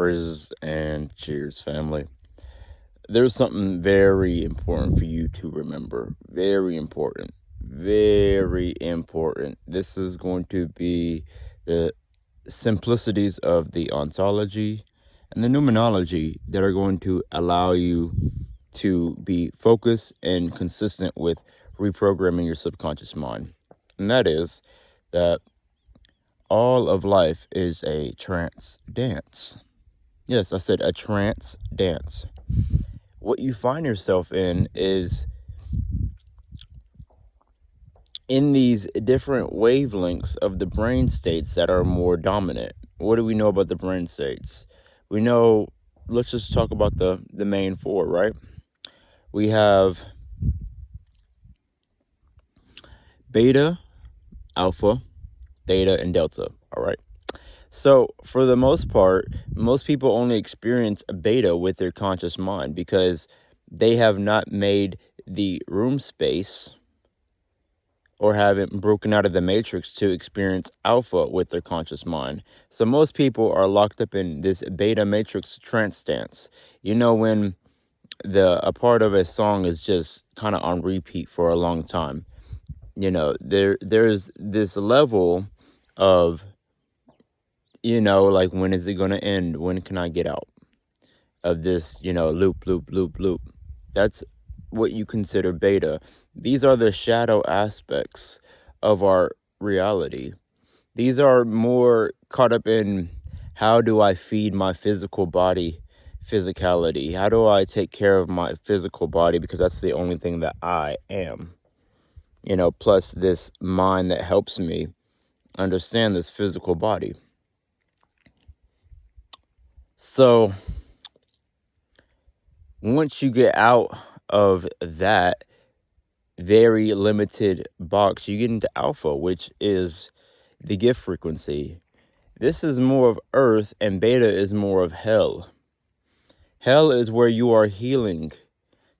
Praises and cheers, family. There's something very important for you to remember. Very important. Very important. This is going to be the simplicities of the ontology and the numerology that are going to allow you to be focused and consistent with reprogramming your subconscious mind. And that is that all of life is a trance dance. Yes, I said a trance dance. What you find yourself in is in these different wavelengths of the brain states that are more dominant. What do we know about the brain states? We know, let's just talk about the main four, right? We have beta, alpha, theta, and delta, all right? So for the most part, most people only experience a beta with their conscious mind because they have not made the room space or haven't broken out of the matrix to experience alpha with their conscious mind. So most people are locked up in this beta matrix trance stance. You know, when a part of a song is just kind of on repeat for a long time, you know, there's this level of, you know, like, when is it going to end? When can I get out of this, you know, loop, loop, loop, loop? That's what you consider beta. These are the shadow aspects of our reality. These are more caught up in, how do I feed my physical body physicality? How do I take care of my physical body? Because that's the only thing that I am. You know, plus this mind that helps me understand this physical body. So once you get out of that very limited box, you get into alpha, which is the gift frequency. This is more of earth, and beta is more of hell. Hell is where you are healing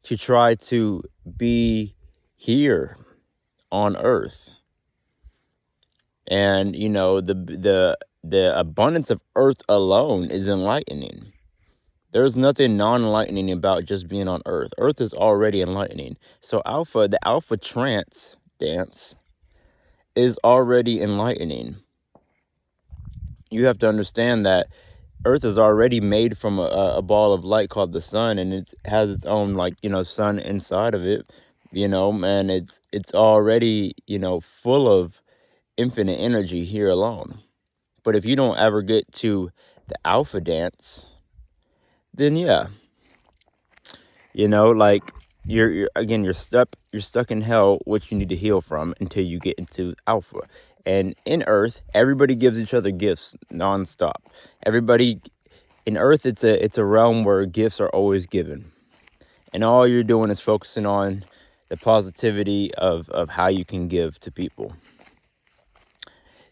to try to be here on earth. And, you know, the abundance of earth alone is enlightening. There's nothing non-enlightening about just being on earth. Earth is already enlightening. So the alpha trance dance is already enlightening. You have to understand that earth is already made from a ball of light called the sun, and it has its own, like, you know, sun inside of it, you know, and it's already, you know, full of infinite energy here alone. But if you don't ever get to the alpha dance, then yeah, you know, like, you're stuck in hell, which you need to heal from until you get into alpha. And in earth, everybody gives each other gifts nonstop. Everybody in earth, it's a realm where gifts are always given, and all you're doing is focusing on the positivity of how you can give to people.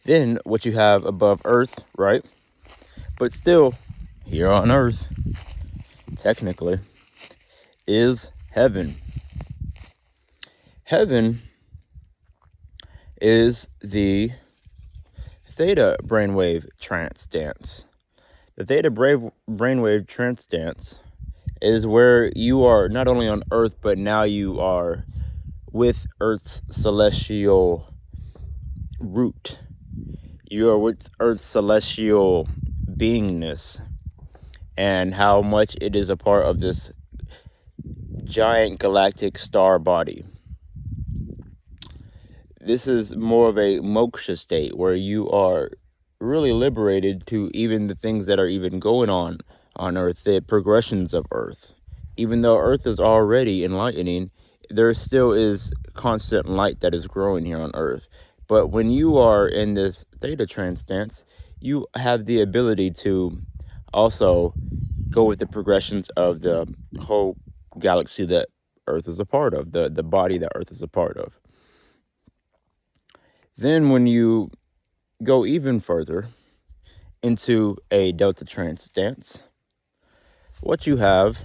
Then what you have above earth, right? But still here on earth, technically, is heaven. Heaven is the theta brainwave trance dance. The theta brainwave trance dance is where you are not only on earth, but now you are with earth's celestial root. You are with earth's celestial beingness, and how much it is a part of this giant galactic star body. This is more of a moksha state where you are really liberated to even the things that are even going on earth, the progressions of earth. Even though earth is already enlightening, there still is constant light that is growing here on earth. But when you are in this theta trance dance, you have the ability to also go with the progressions of the whole galaxy that earth is a part of, the body that earth is a part of. Then when you go even further into a delta trance dance, what you have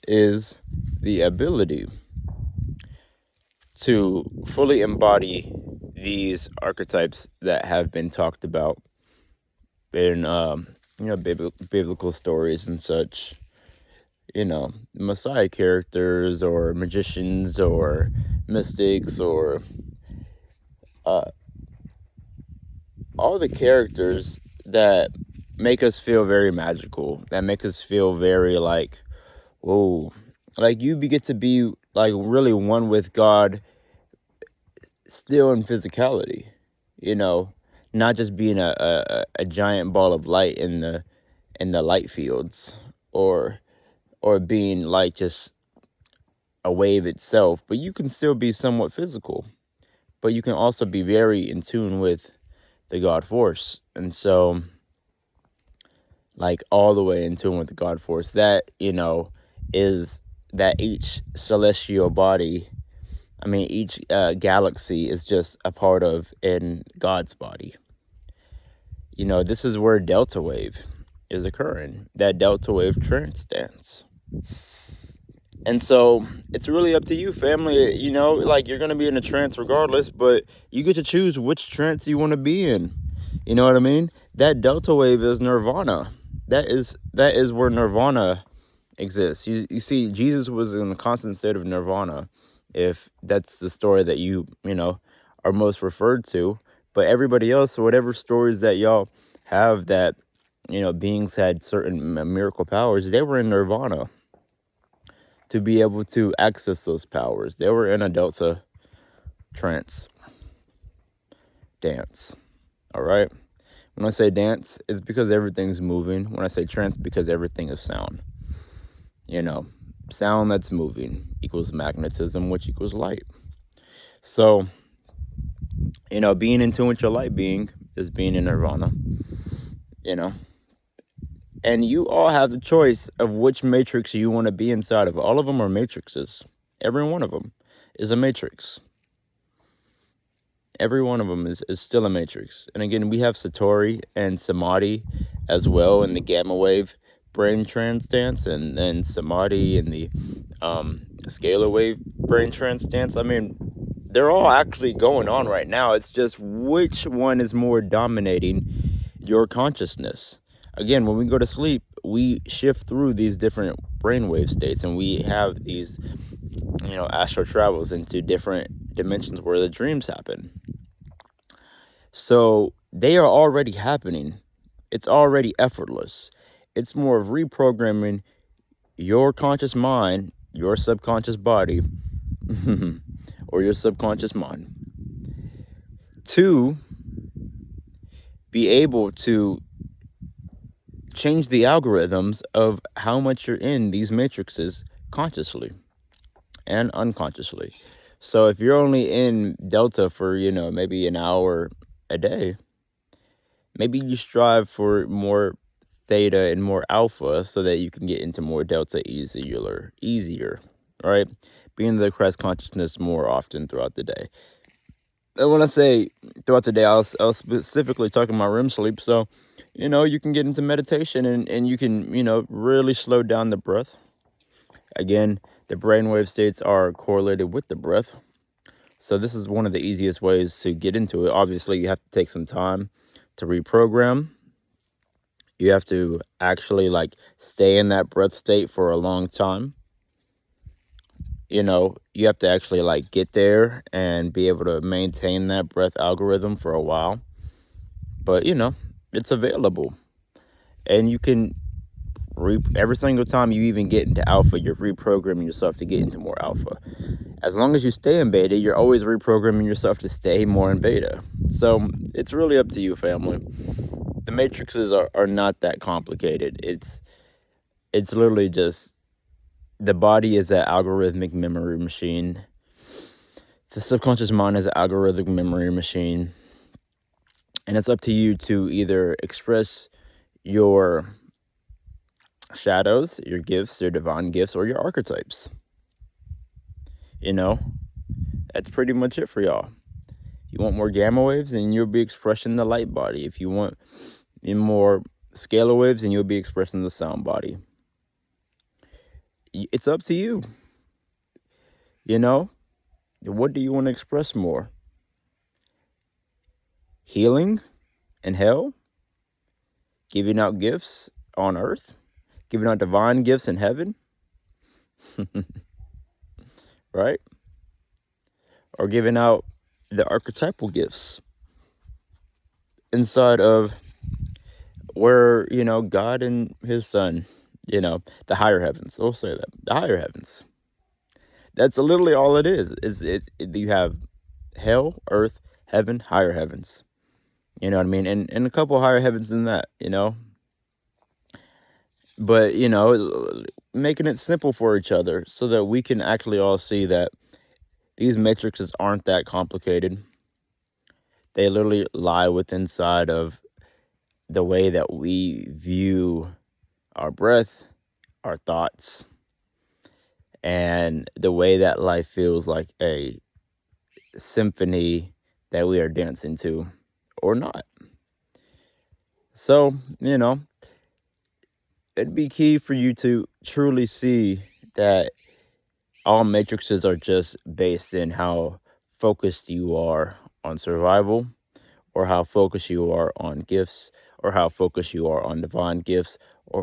is the ability to fully embody these archetypes that have been talked about in biblical stories and such, Messiah characters or magicians or mystics or uh, all the characters that make us feel very magical, that make us feel very like, whoa, like get to be like really one with God, still in physicality, not just being a giant ball of light in the light fields, or being like just a wave itself, but you can still be somewhat physical, but you can also be very in tune with the God force. And so, like, all the way in tune with the God force, that, is that each celestial body, each galaxy is just a part of in God's body. This is where delta wave is occurring, that delta wave trance dance. And so it's really up to you, family. Like, you're going to be in a trance regardless, but you get to choose which trance you want to be in. You know what I mean? That delta wave is nirvana. That is where nirvana exists. You see, Jesus was in a constant state of nirvana, if that's the story that are most referred to. But everybody else, whatever stories that y'all have, that beings had certain miracle powers, they were in nirvana to be able to access those powers. They were in a delta trance dance. All right. When I say dance, it's because everything's moving. When I say trance, because everything is sound. Sound that's moving equals magnetism, which equals light. So, being in tune with your light being is being in nirvana. And you all have the choice of which matrix you want to be inside of. All of them are matrices. Every one of them is a matrix. Every one of them is still a matrix. And again, we have Satori and Samadhi as well in the gamma wave brain trance dance, and then Samadhi in the scalar wave brain trance dance. They're all actually going on right now. It's just which one is more dominating your consciousness. Again, when we go to sleep, we shift through these different brainwave states, and we have these, astral travels into different dimensions where the dreams happen. So they are already happening. It's already effortless. It's more of reprogramming your conscious mind, your subconscious body, or your subconscious mind, to be able to change the algorithms of how much you're in these matrices consciously and unconsciously. So if you're only in delta for, maybe an hour a day, maybe you strive for more theta and more alpha so that you can get into more delta easier, right? Being the Christ consciousness more often throughout the day. And when I say throughout the day, I was specifically talking about REM sleep. So, you can get into meditation, and you can, really slow down the breath. Again, the brainwave states are correlated with the breath. So this is one of the easiest ways to get into it. Obviously, you have to take some time to reprogram. You have to actually stay in that breath state for a long time. You have to actually get there and be able to maintain that breath algorithm for a while. But, it's available. And you can, every single time you even get into alpha, you're reprogramming yourself to get into more alpha. As long as you stay in beta, you're always reprogramming yourself to stay more in beta. So it's really up to you, family. The matrices are not that complicated. It's literally just, the body is an algorithmic memory machine. The subconscious mind is an algorithmic memory machine. And it's up to you to either express your shadows, your gifts, your divine gifts, or your archetypes. That's pretty much it for y'all. You want more gamma waves, and you'll be expressing the light body. If you want more scalar waves, and you'll be expressing the sound body. It's up to you. What do you want to express more? Healing and hell? giving out gifts on earth, giving out divine gifts in heaven, right? Or giving out the archetypal gifts inside of where, God and his son, the higher heavens. We'll say that. The higher heavens. That's literally all it is. You have hell, earth, heaven, higher heavens. You know what I mean? And a couple higher heavens than that, But, making it simple for each other so that we can actually all see that these matrices aren't that complicated. They literally lie within inside of the way that we view our breath, our thoughts, and the way that life feels like a symphony that we are dancing to or not. So, it'd be key for you to truly see that all matrices are just based in how focused you are on survival, or how focused you are on gifts, or how focused you are on divine gifts, or